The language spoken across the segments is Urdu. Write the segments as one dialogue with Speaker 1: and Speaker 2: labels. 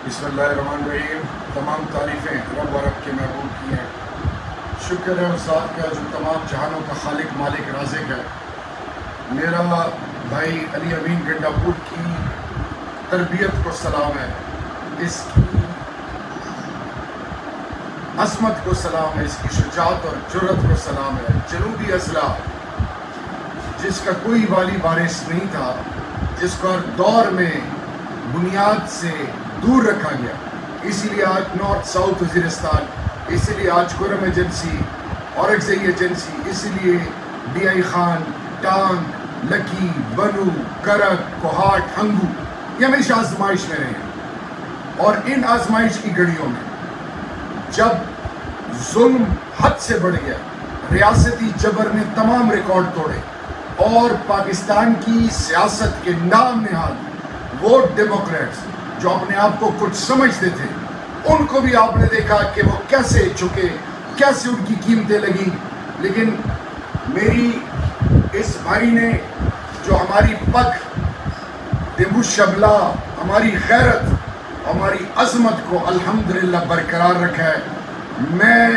Speaker 1: بسم اللہ الرحمن الرحیم۔ تمام تعریفیں رب و رب کے محبوب کی ہیں۔ شکر ہے اس ذات کا جو تمام جہانوں کا خالق مالک رازق ہے۔ میرا بھائی علی امین گنڈا پور کی تربیت کو سلام ہے، اس کی عظمت کو سلام ہے، اس کی شجاعت اور جرأت کو سلام ہے۔ جنوبی اضلاع جس کا کوئی والی وارث نہیں تھا، جس کو ہر دور میں بنیاد سے دور رکھا گیا، اسی لیے آج نارتھ ساؤتھ وزیرستان، اسی لیے آج کرم ایجنسی، اورکزئی ایجنسی، اسی لیے ڈی آئی خان، ٹانگ، لکی، بنو، کرک، کوہاٹ، ہنگو، یہ ہمیشہ آزمائش میں رہے ہیں۔ اور ان آزمائش کی گھڑیوں میں جب ظلم حد سے بڑھ گیا، ریاستی جبر نے تمام ریکارڈ توڑے اور پاکستان کی سیاست کے نام نہاد وہ ڈیموکریٹس جو اپنے آپ کو کچھ سمجھتے تھے، ان کو بھی آپ نے دیکھا کہ وہ کیسے جھکے، کیسے ان کی قیمتیں لگی۔ لیکن میری اس بھائی نے جو ہماری پگ دیبو شبلا، ہماری غیرت، ہماری عظمت کو الحمدللہ برقرار رکھا ہے۔ میں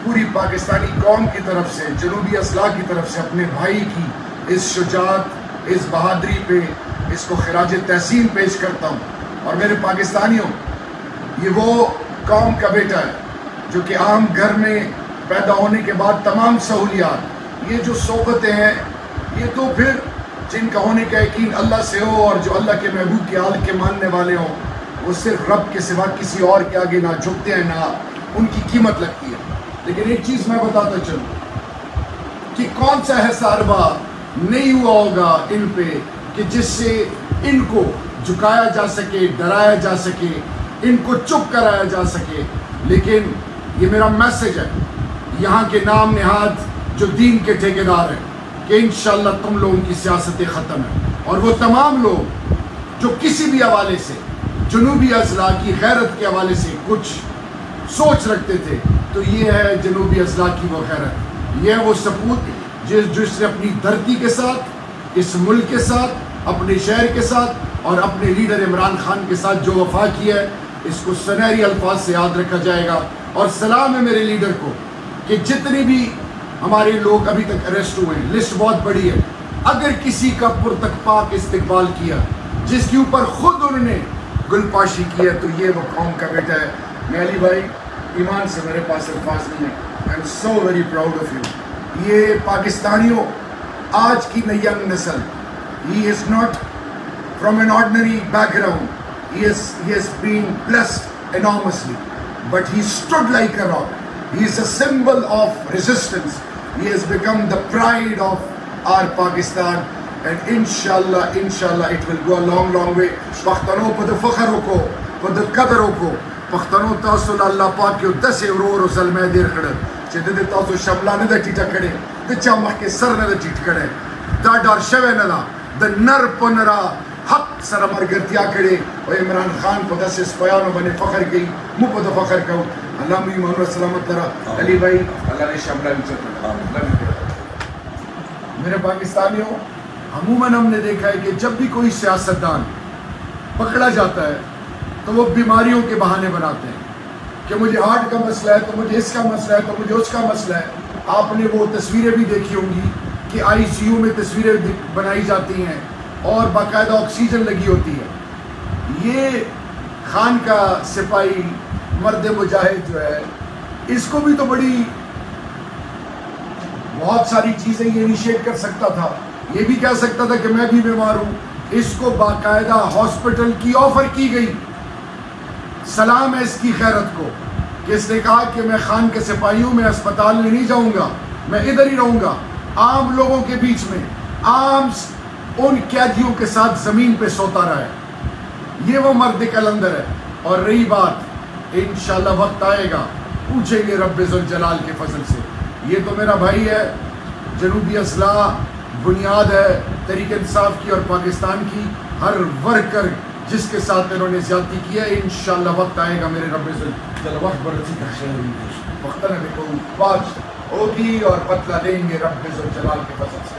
Speaker 1: پوری پاکستانی قوم کی طرف سے، جنوبی اضلاع کی طرف سے اپنے بھائی کی اس شجاعت، اس بہادری پہ اس کو خراج تحسین پیش کرتا ہوں۔ اور میرے پاکستانیوں، یہ وہ قوم کا بیٹا ہے جو کہ عام گھر میں پیدا ہونے کے بعد تمام سہولیات، یہ جو صحبتیں ہیں، یہ تو پھر جن کا ہونے کا یقین اللہ سے ہو اور جو اللہ کے محبوب کے آل کے ماننے والے ہوں، وہ صرف رب کے سوا کسی اور کے آگے نہ جھکتے ہیں، نہ ان کی قیمت لگتی ہے۔ لیکن ایک چیز میں بتاتا چلوں کہ کون سا حساربہ نہیں ہوا ہوگا ان پہ کہ جس سے ان کو جھکایا جا سکے، ڈرایا جا سکے، ان کو چپ کرایا جا سکے۔ لیکن یہ میرا میسج ہے یہاں کے نام نہاد جو دین کے ٹھیکیدار ہیں کہ انشاءاللہ تم لوگوں کی سیاستیں ختم ہیں، اور وہ تمام لوگ جو کسی بھی حوالے سے جنوبی اضلاع کی غیرت کے حوالے سے کچھ سوچ رکھتے تھے، تو یہ ہے جنوبی اضلاع کی وہ غیرت، یہ ہے وہ سپوت جس نے اپنی دھرتی کے ساتھ، اس ملک کے ساتھ، اپنے شہر کے ساتھ اور اپنے لیڈر عمران خان کے ساتھ جو وفا کیا ہے، اس کو سنہری الفاظ سے یاد رکھا جائے گا۔ اور سلام ہے میرے لیڈر کو کہ جتنے بھی ہمارے لوگ ابھی تک اریسٹ ہوئے ہیں، لسٹ بہت بڑی ہے، اگر کسی کا پرتکپاک استقبال کیا جس کے اوپر خود انہوں نے گل پاشی کیا، تو یہ وہ قوم کا بیٹا ہے۔ میں علی بھائی، ایمان سے میرے پاس الفاظ نہیں ہے، I am so very proud of you. یہ پاکستانیوں، آج کی ینگ نسل، he is not from an ordinary background. He has been blessed enormously, but he stood like a rock. He is a symbol of resistance. He has become the pride of our Pakistan, and inshallah it will go a long way. پختنوں پد فخر کو، پد قدر کو، پختنوں تاسو اللہ پاک کیو دس ورور ظلمے دیر کھڑے چہ دے تاسو شملا نہ ٹیٹا کھڑے تے چمخ کے سر نہ ٹیٹ کھڑے دا ڈار شوے نہ د نر پنرا حق سر مرگرتیا کھڑے اور عمران خان کو دس اس بیانوں بنے فخر کی مو پد فخر کو۔ اللہ میں ایمان و سلامت ترا علی بھائی، اللہ نے شملہ بھی میرے پاکستانیوں، عموماً ہم نے دیکھا ہے کہ جب بھی کوئی سیاستدان پکڑا جاتا ہے تو وہ بیماریوں کے بہانے بناتے ہیں کہ مجھے ہارٹ کا مسئلہ ہے، تو مجھے اس کا مسئلہ ہے، تو مجھے اس کا مسئلہ ہے۔ آپ نے وہ تصویریں بھی دیکھی ہوں گی کہ آئی سی یو میں تصویریں بنائی جاتی ہیں اور باقاعدہ آکسیجن لگی ہوتی ہے۔ یہ خان کا سپاہی مرد مجاہد جو ہے، اس کو بھی تو بڑی بہت ساری چیزیں یہ انیشیٹ کر سکتا تھا، یہ بھی کہہ سکتا تھا کہ میں بھی بیمار ہوں۔ اس کو باقاعدہ ہاسپٹل کی آفر کی گئی۔ سلام ہے اس کی غیرت کو کہ اس نے کہا کہ میں خان کے سپاہی ہوں، میں اسپتال میں نہیں جاؤں گا، میں ادھر ہی رہوں گا، عام لوگوں کے بیچ میں، عام ان قیدیوں کے ساتھ زمین پہ سوتا رہا ہے۔ یہ وہ مرد کلندر ہے۔ اور رہی بات، انشاءاللہ وقت آئے گا، پوچھیں گے رب ذوالجلال کے فضل سے۔ یہ تو میرا بھائی ہے، جنوبی اضلاع بنیاد ہے تحریک انصاف کی اور پاکستان کی، ہر ورکر جس کے ساتھ انہوں نے زیادتی کی ہے، انشاءاللہ وقت آئے گا میرے رب ذوالجلال وقت برسی کا خیر وقت میں کو پاچ ہوگی اور بدلہ لیں گے رب ذوالجلال کے فضل سے۔